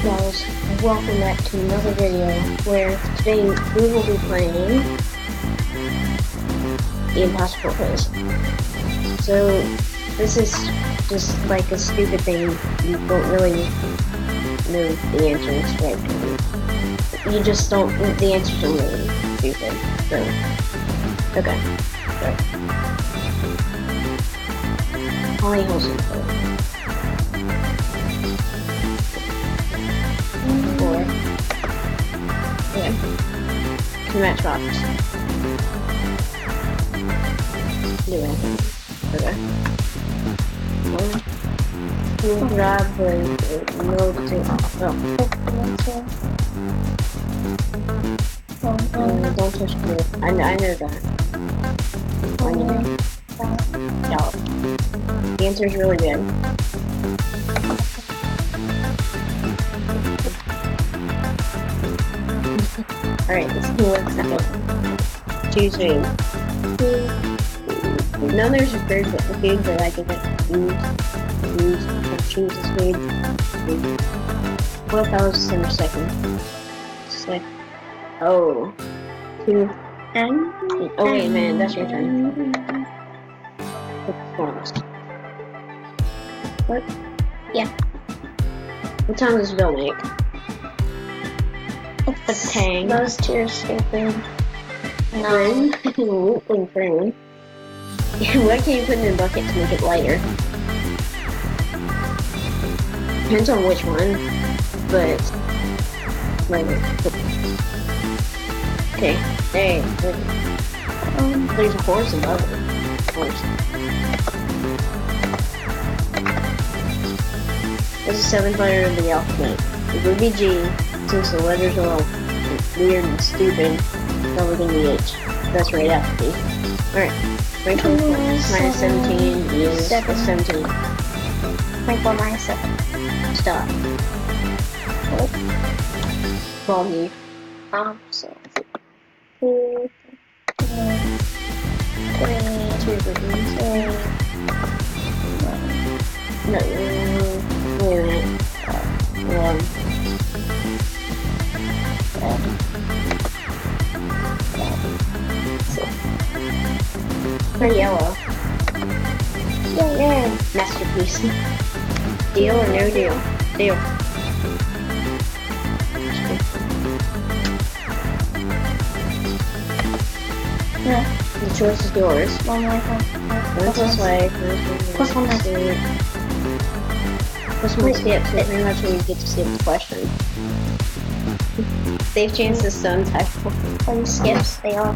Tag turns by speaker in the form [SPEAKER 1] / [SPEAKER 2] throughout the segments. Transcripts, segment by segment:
[SPEAKER 1] Guys, welcome back to another video where today we will be playing the Impossible Quiz. So, this is just like a stupid thing. You don't really know the answers right. You just don't, the answers are really stupid. So, okay. Holly Wilson. Yeah. Matchbox. Do it. Okay. One. Grab the milk to. Oh. Don't touch the. I know that. I know. No. The answer's really good. Alright, let's do one second. Tuesday. No, there's a third food, but I can get choose this food. What if I was December 2nd? Sec. Oh. 2. Oh, wait, man, that's your turn. What? Yeah. What time does Bill make? A tang.
[SPEAKER 2] Those two are stupid.
[SPEAKER 1] Prune. Prune. What can you put in a bucket to make it lighter? Depends on which one, but okay. Hey, there's a horse above it. Horse. What's the seventh letter of the alphabet? It would be G. Since the letters are all weird and stupid, then we're gonna be H. That's right after D. Alright. Wrinkle minus 17 is 17.
[SPEAKER 2] Wrinkle minus 7.
[SPEAKER 1] Stop. Ball me.
[SPEAKER 2] So 2, 3, 2, 3,
[SPEAKER 1] No, wait a minute. 1. Pretty yellow. Yeah. Masterpiece. Deal or no deal? Deal.
[SPEAKER 2] Yeah.
[SPEAKER 1] The choice is yours.
[SPEAKER 2] One more time.
[SPEAKER 1] Once this way.
[SPEAKER 2] Plus one more.
[SPEAKER 1] Plus one skip, so pretty much when you get to skip the question. They've changed the sun title.
[SPEAKER 2] When skips, they are.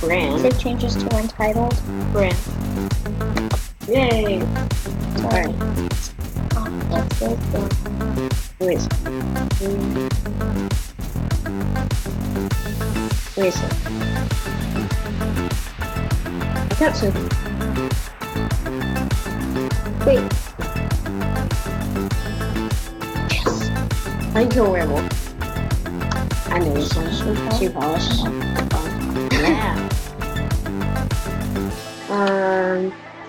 [SPEAKER 1] Brand.
[SPEAKER 2] Save changes to untitled.
[SPEAKER 1] Brand. Yay! Alright.
[SPEAKER 2] Oh, that's good.
[SPEAKER 1] Wait a second. Wait a second. I got some. Wait. Yes! I can kill a werewolf. I know this one. Shoe polish. Yeah.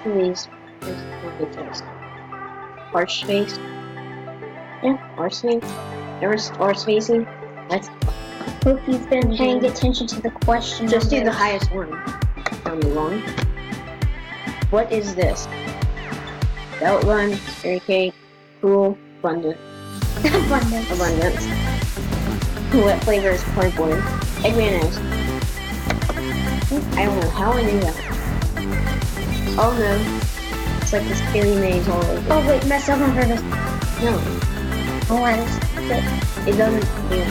[SPEAKER 1] Please. Arch space. Yeah, arch space. Arch spacing. That's.
[SPEAKER 2] Hope you've been paying attention to the question.
[SPEAKER 1] Just do the highest one. Tell me wrong. What is this? Belt run, barricade, cool, abundant. Abundance. What flavor is cardboard? Egg mayonnaise. I don't know how I knew that. Oh no. It's like this scary maze all over.
[SPEAKER 2] Oh wait, mess up on purpose.
[SPEAKER 1] No.
[SPEAKER 2] Oh, what is it?
[SPEAKER 1] It doesn't do it.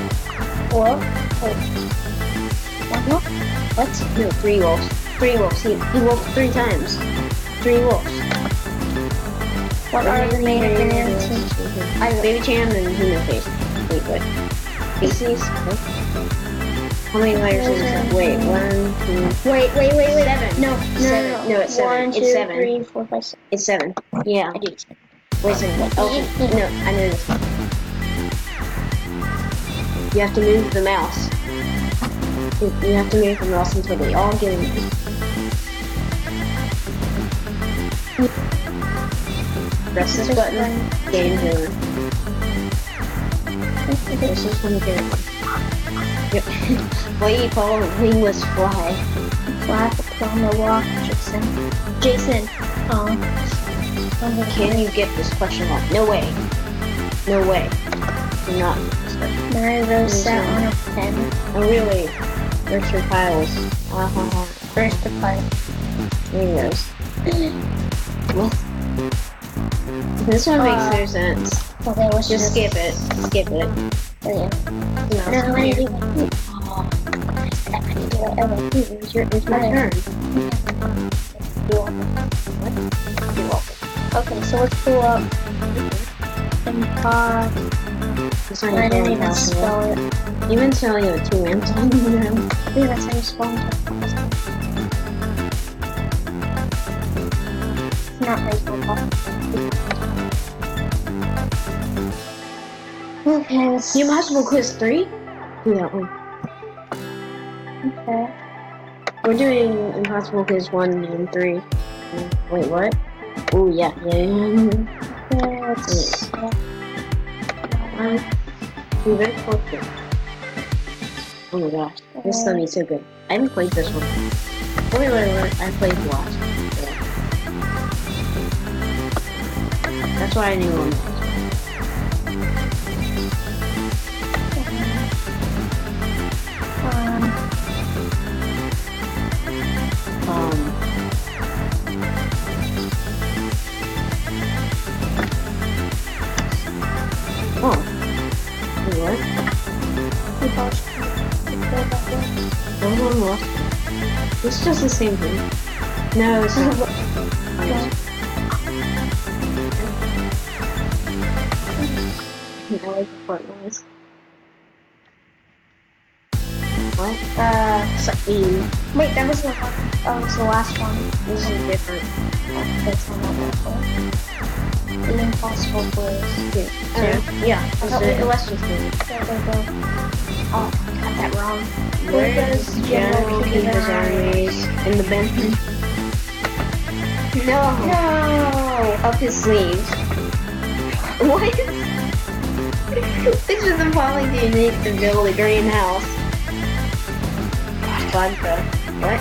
[SPEAKER 2] Wolf? Wait. What?
[SPEAKER 1] What? No, 3 wolves. 3 wolves. He wolfed 3 times. 3 wolves.
[SPEAKER 2] What are the main ingredients?
[SPEAKER 1] Baby Cham and human face. Wait, what? Feces? What? How many layers is that? Wait, 1, 2...
[SPEAKER 2] Wait.
[SPEAKER 1] 7.
[SPEAKER 2] No,
[SPEAKER 1] it's 7.
[SPEAKER 2] 1, 2,
[SPEAKER 1] It's 7.
[SPEAKER 2] 3, 4, 5, 6.
[SPEAKER 1] It's 7. Yeah.
[SPEAKER 2] I do 7.
[SPEAKER 1] Wait a second. Oh, no, I know this. You have to move the mouse. You have to move the mouse until they all get in. Press this button. Game's over. This is one favorite one. Yep. What do you call a wingless fly?
[SPEAKER 2] Fly on the walk, Jason. Jason.
[SPEAKER 1] Can you get this question wrong? No way. No way. Do not get this question.
[SPEAKER 2] Mary Rose sat on a pen.
[SPEAKER 1] Oh really? There's your piles.
[SPEAKER 2] First the pipe.
[SPEAKER 1] Mary Rose. What? This one makes no sense.
[SPEAKER 2] Okay, let's
[SPEAKER 1] Just skip it. Skip it.
[SPEAKER 2] Oh, yeah.
[SPEAKER 1] No,
[SPEAKER 2] I want to do it. Oh, I can do whatever. It's my turn. You're welcome. Okay, so let's pull up Impod.
[SPEAKER 1] This
[SPEAKER 2] I
[SPEAKER 1] one
[SPEAKER 2] didn't
[SPEAKER 1] is
[SPEAKER 2] even spell it.
[SPEAKER 1] Even telling you 2 M's on them.
[SPEAKER 2] Yeah, that's how you spell it. It's not how you spell it. Okay, let's
[SPEAKER 1] The Impossible Quiz 3? Do that one.
[SPEAKER 2] Okay.
[SPEAKER 1] We're doing Impossible Quiz 1 and 3. Wait, what? Oh, yeah.
[SPEAKER 2] Okay, let's...
[SPEAKER 1] We very close to it. Oh my gosh. This is gonna be so good. I haven't played this one. Wait. I played the last one. Yeah. That's why I knew one. Oh. Wait, what? Lost. It's just the same thing. No, it's not. I like the part noise. What?
[SPEAKER 2] Wait, that was the one. Oh, it's the last one.
[SPEAKER 1] This is different.
[SPEAKER 2] That's not that one. The Impossible Quiz.
[SPEAKER 1] Yeah. The West just did.
[SPEAKER 2] Go. Oh, I got that wrong.
[SPEAKER 1] Where does General keep his armies? In the Benton? No! Up his sleeves. What? This is the Polly unique to build a greenhouse. Vodka. What?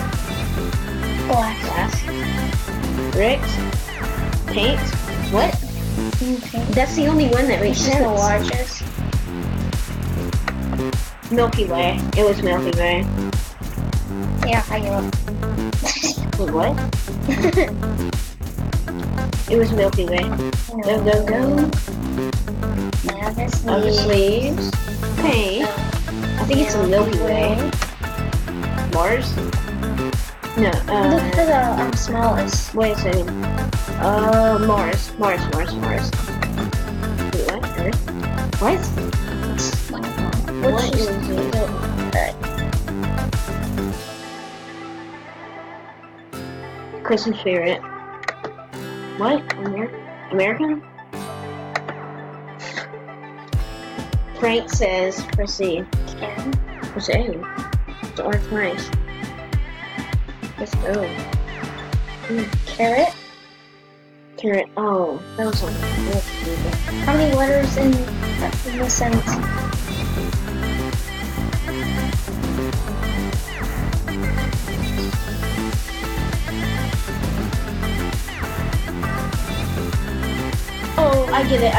[SPEAKER 2] Glass.
[SPEAKER 1] Bricks? Paint? What?
[SPEAKER 2] Okay.
[SPEAKER 1] That's the only one that makes
[SPEAKER 2] This is
[SPEAKER 1] sense.
[SPEAKER 2] the largest.
[SPEAKER 1] Milky Way. It was Milky Way.
[SPEAKER 2] Yeah, I know.
[SPEAKER 1] Wait, what? It was Milky Way. Go.
[SPEAKER 2] Now this
[SPEAKER 1] Up the sleeves. Paint. I think it's a Milky Way. Mars? No,
[SPEAKER 2] Look for the smallest.
[SPEAKER 1] wait a second. Mars. Wait, what? Earth? What? What is it? Christmas favorite. What? American? Frank says, proceed. Proceed. The art's nice. Let's go.
[SPEAKER 2] Carrot.
[SPEAKER 1] Carrot. Oh, that was one.
[SPEAKER 2] How many letters in the sentence?
[SPEAKER 1] Oh, I get it.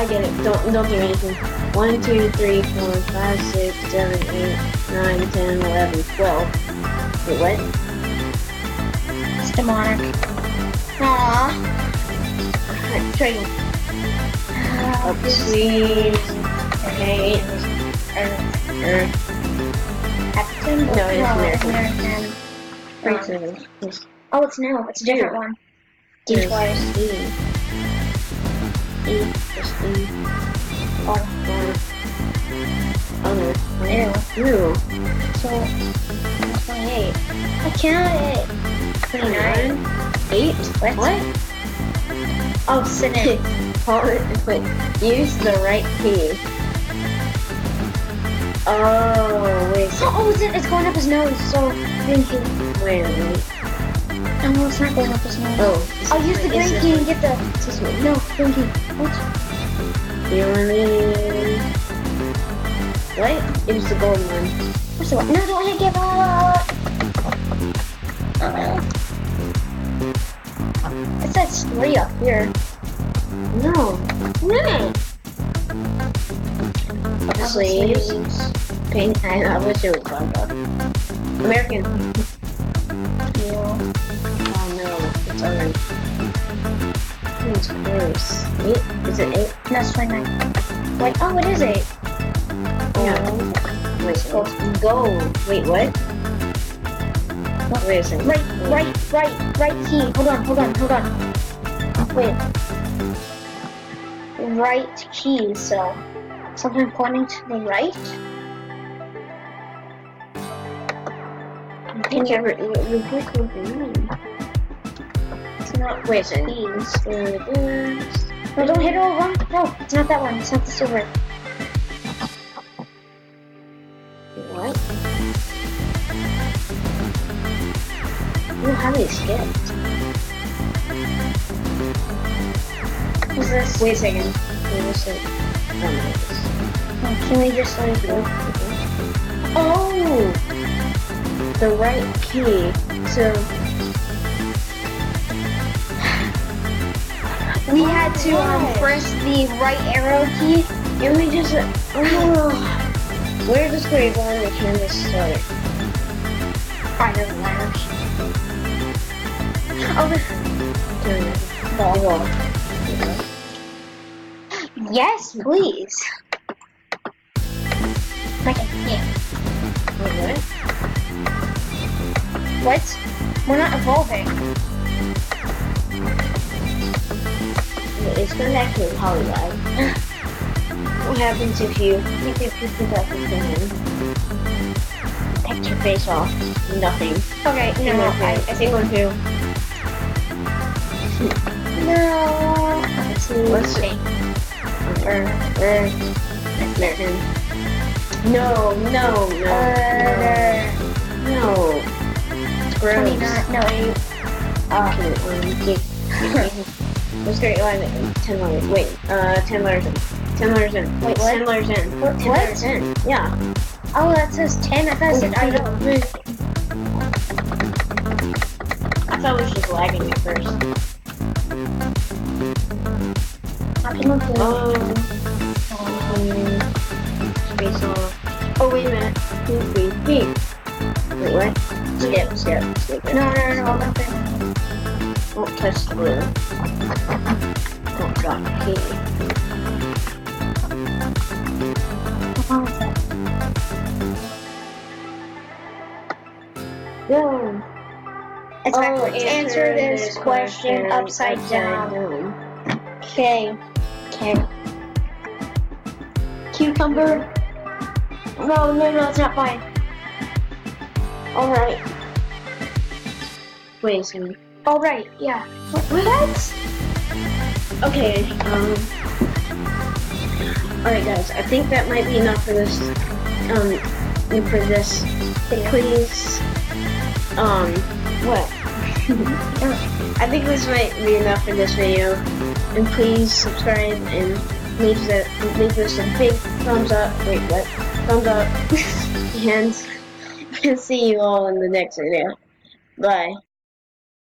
[SPEAKER 1] Don't do anything. 1, 2, 3, 4, 5, 6, 7, 8, 9, 10, 11, 12. Wait, what?
[SPEAKER 2] It's demonic. Aww.
[SPEAKER 1] Try again. Up the sleeves. Okay. Earth.
[SPEAKER 2] Captain?
[SPEAKER 1] No, it's American.
[SPEAKER 2] American. Oh, it's no. It's a different one. D twice.
[SPEAKER 1] E. Just E. Oh, Ew.
[SPEAKER 2] So, 28. I counted. 29.
[SPEAKER 1] 8? What?
[SPEAKER 2] Oh, sit in.
[SPEAKER 1] Use the right key. Oh, wait.
[SPEAKER 2] Oh, it's going up his nose, so green key.
[SPEAKER 1] Wait a minute.
[SPEAKER 2] No, it's not going up his nose.
[SPEAKER 1] Oh.
[SPEAKER 2] I'll use the green key and get the...
[SPEAKER 1] This one.
[SPEAKER 2] No, green key. What?
[SPEAKER 1] You want me? What? It was the golden one.
[SPEAKER 2] What's the one? No, don't hit give up! It says 3 up here.
[SPEAKER 1] No.
[SPEAKER 2] No!
[SPEAKER 1] Sleeves. Paint. I wish it was Barbara. American.
[SPEAKER 2] Yeah.
[SPEAKER 1] Oh no, it's orange. It's gross. 8? Is it 8?
[SPEAKER 2] No, it's 29. Wait, oh, it is 8.
[SPEAKER 1] Yeah. Wait, gold. Wait, what? Wait a second.
[SPEAKER 2] Right key. Hold on. Wait. Right key, so something pointing to the right?
[SPEAKER 1] I think you're
[SPEAKER 2] It's not
[SPEAKER 1] wait a second.
[SPEAKER 2] keys.
[SPEAKER 1] This.
[SPEAKER 2] No, don't hit it all wrong. No, it's not that one. It's not the silver.
[SPEAKER 1] What? Oh, how many skipped?
[SPEAKER 2] What's this?
[SPEAKER 1] Wait a second. Wait a second.
[SPEAKER 2] Can we just let it go?
[SPEAKER 1] Oh! The right key. So
[SPEAKER 2] We had to press the right arrow key.
[SPEAKER 1] and we just where does grade on the canvas start?
[SPEAKER 2] I know letters.
[SPEAKER 1] Ball.
[SPEAKER 2] Yes, please. Okay, yeah.
[SPEAKER 1] Wait, what?
[SPEAKER 2] What? We're not evolving.
[SPEAKER 1] It's going back to the polygone. What happens if you put up the thing and take your face off? Nothing.
[SPEAKER 2] Okay, no, I
[SPEAKER 1] think one too.
[SPEAKER 2] No.
[SPEAKER 1] Let's see. No. It's gross.
[SPEAKER 2] 29, no, 8.
[SPEAKER 1] Let's get 10 letters. Wait, 10 letters in. 10 letters in.
[SPEAKER 2] Wait, what?
[SPEAKER 1] 10 letters in.
[SPEAKER 2] What?
[SPEAKER 1] 10 letters in. Yeah.
[SPEAKER 2] Oh, that says 10. I thought it said, I know.
[SPEAKER 1] I thought it was just lagging at first.
[SPEAKER 2] I can look at
[SPEAKER 1] Space off. Oh, wait a minute. Wait, what? Skip.
[SPEAKER 2] No, nothing.
[SPEAKER 1] Don't touch the blue. Don't drop the key.
[SPEAKER 2] What was that?
[SPEAKER 1] Go.
[SPEAKER 2] It's backwards. Answer this question upside down. Okay. Cucumber. No, it's not fine.
[SPEAKER 1] Alright. Wait a second.
[SPEAKER 2] Alright, yeah. What?
[SPEAKER 1] Okay, alright guys, I think that might be enough for this, please, what? I think this might be enough for this video, and please subscribe and leave this a big thumbs up, wait, what? Thumbs up, and see you all in the next video. Bye.